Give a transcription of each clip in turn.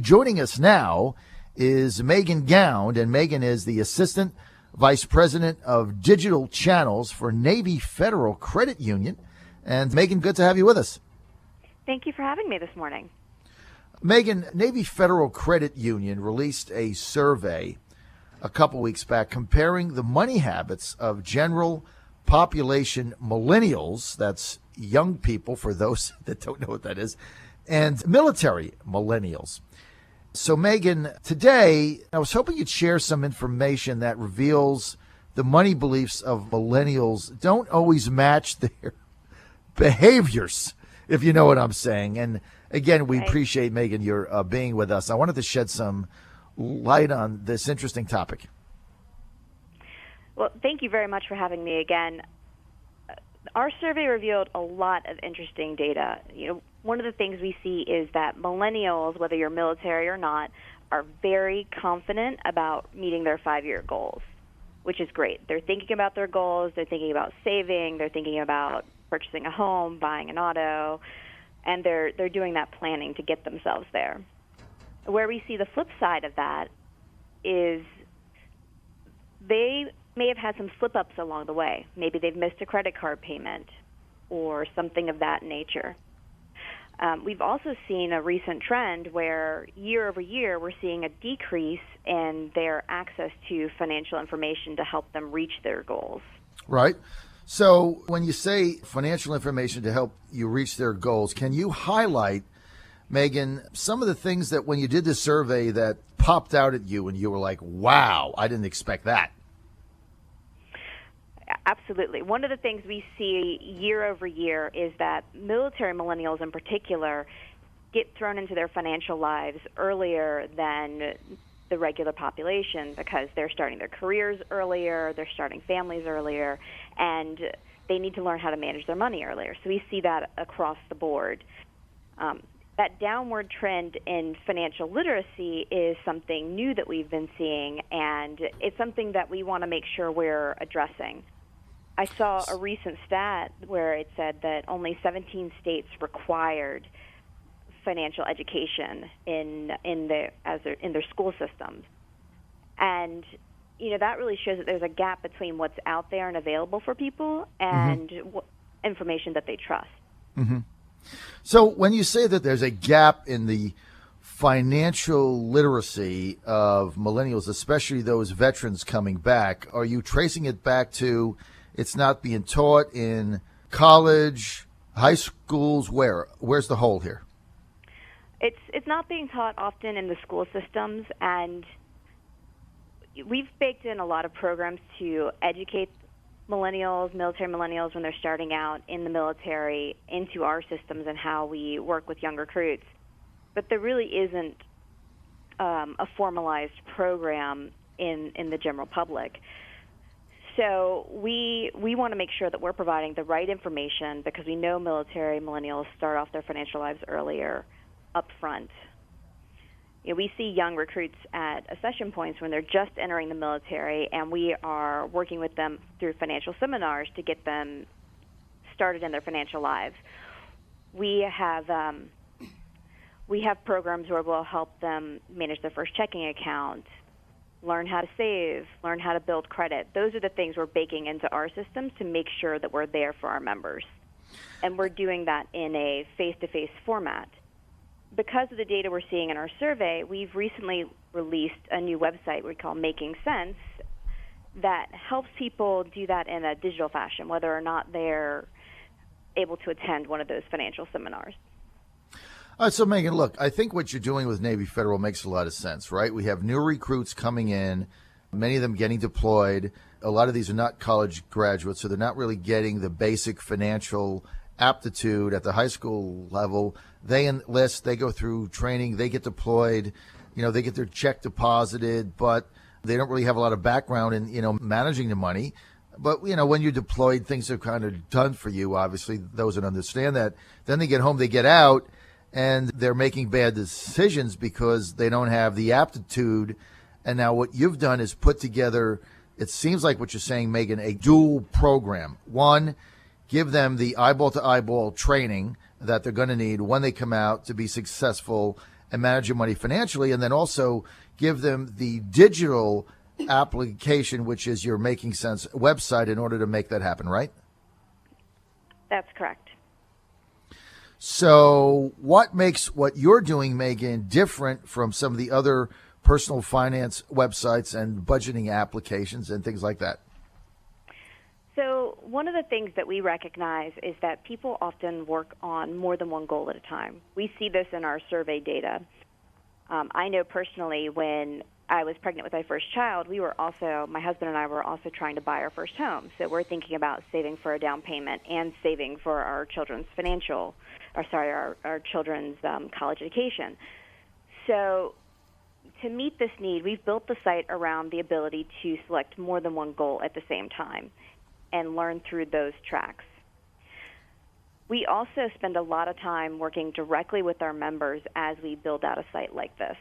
Joining us now is Meghan Gound, and Meghan is the Assistant Vice President of Digital Channels for Navy Federal Credit Union. And Meghan, good to have you with us. Thank you for having me this morning. Meghan, Navy Federal Credit Union released a survey a couple weeks back comparing the money habits of general population millennials, that's young people for those that don't know what that is, and military millennials. So, Meghan, today I was hoping you'd share some information that reveals the money beliefs of millennials don't always match their behaviors, if you know what I'm saying. And again, we appreciate, Meghan, your being with us. I wanted to shed some light on this interesting topic. Well, thank you very much for having me again. Our survey revealed a lot of interesting data. One of the things we see is that millennials, whether you're military or not, are very confident about meeting their 5-year goals, which is great. They're thinking about their goals, they're thinking about saving, they're thinking about purchasing a home, buying an auto, and they're doing that planning to get themselves there. Where we see the flip side of that is they may have had some slip-ups along the way. Maybe they've missed a credit card payment or something of that nature. We've also seen a recent trend where year over year we're seeing a decrease in their access to financial information to help them reach their goals. Right. So when you say financial information to help you reach their goals, can you highlight, Meghan, some of the things that when you did this survey that popped out at you and you were like, wow, I didn't expect that? Absolutely. One of the things we see year over year is that military millennials in particular get thrown into their financial lives earlier than the regular population because they're starting their careers earlier, they're starting families earlier, and they need to learn how to manage their money earlier. So we see that across the board. That downward trend in financial literacy is something new that we've been seeing, and it's something that we want to make sure we're addressing. I saw a recent stat where it said that only 17 states required financial education in their school systems, and that really shows that there's a gap between what's out there and available for people and information that they trust. Mm-hmm. So when you say that there's a gap in the financial literacy of millennials, especially those veterans coming back, are you tracing it back to it's not being taught in college, high schools? Where's the hole here? It's not being taught often in the school systems, and we've baked in a lot of programs to educate millennials, military millennials, when they're starting out in the military into our systems and how we work with young recruits. But there really isn't a formalized program in the general public. So we want to make sure that we're providing the right information because we know military millennials start off their financial lives earlier up front. We see young recruits at accession points when they're just entering the military, and we are working with them through financial seminars to get them started in their financial lives. We have programs where we'll help them manage their first checking account, learn how to save, learn how to build credit. Those are the things we're baking into our systems to make sure that we're there for our members. And we're doing that in a face-to-face format. Because of the data we're seeing in our survey, we've recently released a new website we call Making Sense that helps people do that in a digital fashion, whether or not they're able to attend one of those financial seminars. All right, so Meghan, look, I think what you're doing with Navy Federal makes a lot of sense, right? We have new recruits coming in, many of them getting deployed. A lot of these are not college graduates, so they're not really getting the basic financial aptitude at the high school level. They enlist, they go through training, they get deployed, they get their check deposited, but they don't really have a lot of background in, managing the money. But, when you're deployed, things are kind of done for you, obviously, those that understand that. Then they get home, they get out, and they're making bad decisions because they don't have the aptitude. And now what you've done is put together, it seems like what you're saying, Meghan, a dual program. One, give them the eyeball-to-eyeball training that they're going to need when they come out to be successful and manage your money financially, and then also give them the digital application, which is your Making Sense website, in order to make that happen, right? That's correct. So what makes what you're doing, Megan, different from some of the other personal finance websites and budgeting applications and things like that? So one of the things that we recognize is that people often work on more than one goal at a time. We see this in our survey data. I know personally when I was pregnant with my first child, my husband and I were also trying to buy our first home. So we're thinking about saving for a down payment and saving for our children's our children's college education. So to meet this need, we've built the site around the ability to select more than one goal at the same time and learn through those tracks. We also spend a lot of time working directly with our members as we build out a site like this.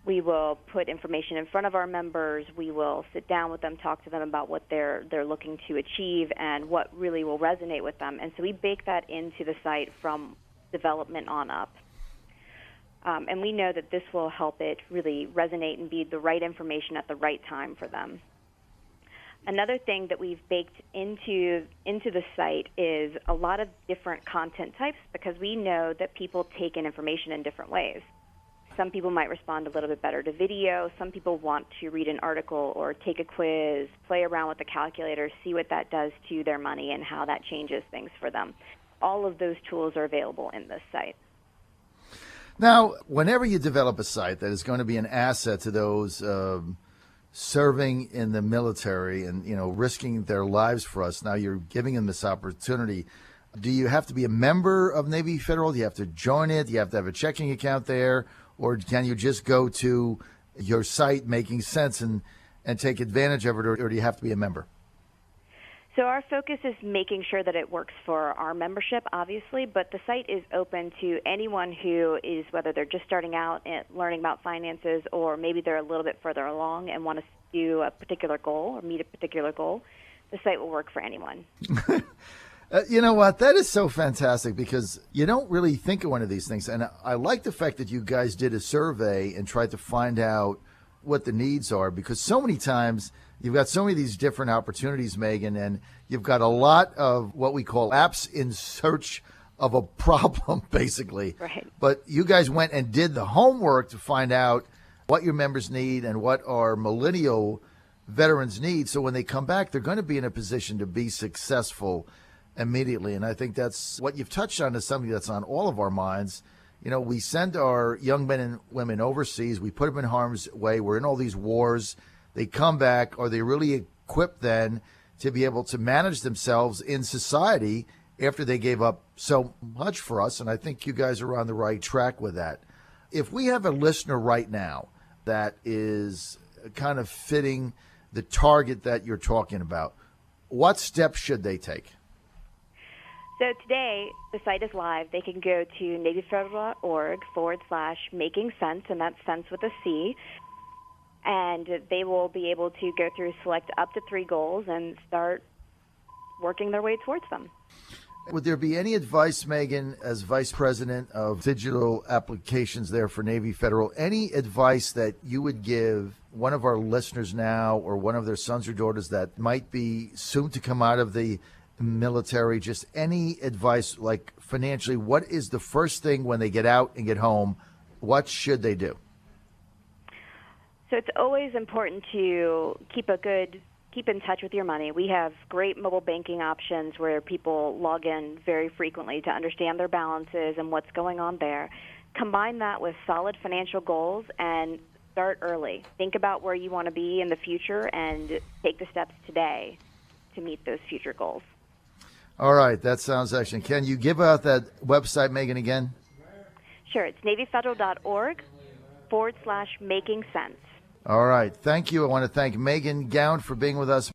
We will put information in front of our members. We will sit down with them, talk to them about what they're looking to achieve and what really will resonate with them. And so we bake that into the site from development on up. And we know that this will help it really resonate and be the right information at the right time for them. Another thing that we've baked into the site is a lot of different content types, because we know that people take in information in different ways. Some people might respond a little bit better to video. Some people want to read an article or take a quiz, play around with the calculator, see what that does to their money and how that changes things for them. All of those tools are available in this site. Now, whenever you develop a site that is going to be an asset to those serving in the military and, risking their lives for us, now you're giving them this opportunity. Do you have to be a member of Navy Federal? Do you have to join it? Do you have to have a checking account there? Or can you just go to your site, Making Sense, and take advantage of it, or do you have to be a member? So our focus is making sure that it works for our membership, obviously, but the site is open to anyone who is, whether they're just starting out and learning about finances, or maybe they're a little bit further along and want to do a particular goal or meet a particular goal. The site will work for anyone. You know what? That is so fantastic, because you don't really think of one of these things. And I like the fact that you guys did a survey and tried to find out what the needs are, because so many times you've got so many of these different opportunities, Megan, and you've got a lot of what we call apps in search of a problem, basically. Right. But you guys went and did the homework to find out what your members need and what our millennial veterans need. So when they come back, they're going to be in a position to be successful immediately. And I think that's what you've touched on, is something that's on all of our minds. We send our young men and women overseas. We put them in harm's way. We're in all these wars. They come back. Are they really equipped then to be able to manage themselves in society after they gave up so much for us? And I think you guys are on the right track with that. If we have a listener right now that is kind of fitting the target that you're talking about, what steps should they take? So today, the site is live. They can go to NavyFederal.org/Making Sense, and that's sense with a C. And they will be able to go through, select up to 3 goals, and start working their way towards them. Would there be any advice, Megan, as Vice President of Digital Applications there for Navy Federal, any advice that you would give one of our listeners now, or one of their sons or daughters that might be soon to come out of the military? Just any advice, like financially, what is the first thing when they get out and get home? What should they do? So it's always important to keep in touch with your money. We have great mobile banking options where people log in very frequently to understand their balances and what's going on there. Combine that with solid financial goals and start early. Think about where you want to be in the future and take the steps today to meet those future goals. All right, that sounds excellent. Can you give out that website, Megan, again? Sure, it's NavyFederal.org/Making Sense. All right, thank you. I want to thank Meghan Gound for being with us.